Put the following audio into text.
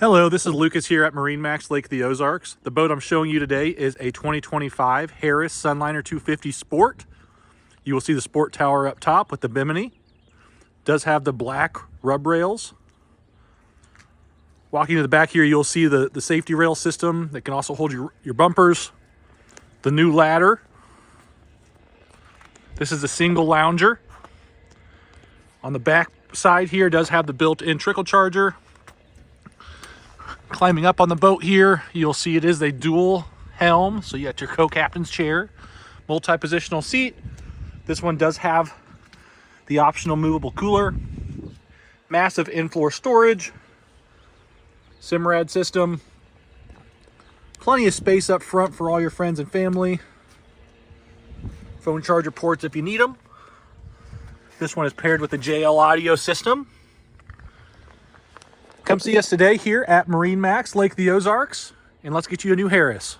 Hello, this is Lucas here at MarineMax Lake the Ozarks. The boat I'm showing you today is a 2025 Harris Sunliner 250 Sport. You will see the Sport tower up top with the bimini. Does have the black rub rails. Walking to the back here, you'll see the safety rail system that can also hold your bumpers. The new ladder. This is a single lounger. On the back side here does have the built-in trickle charger. Climbing up on the boat here, you'll see it is a dual helm, so you got your co-captain's chair, multi-positional seat. This one does have the optional movable cooler, massive in-floor storage, Simrad system, plenty of space up front for all your friends and family, phone charger ports if you need them. This one is paired with the JL audio system. Come see us today here at MarineMax Lake the Ozarks, and let's get you a new Harris.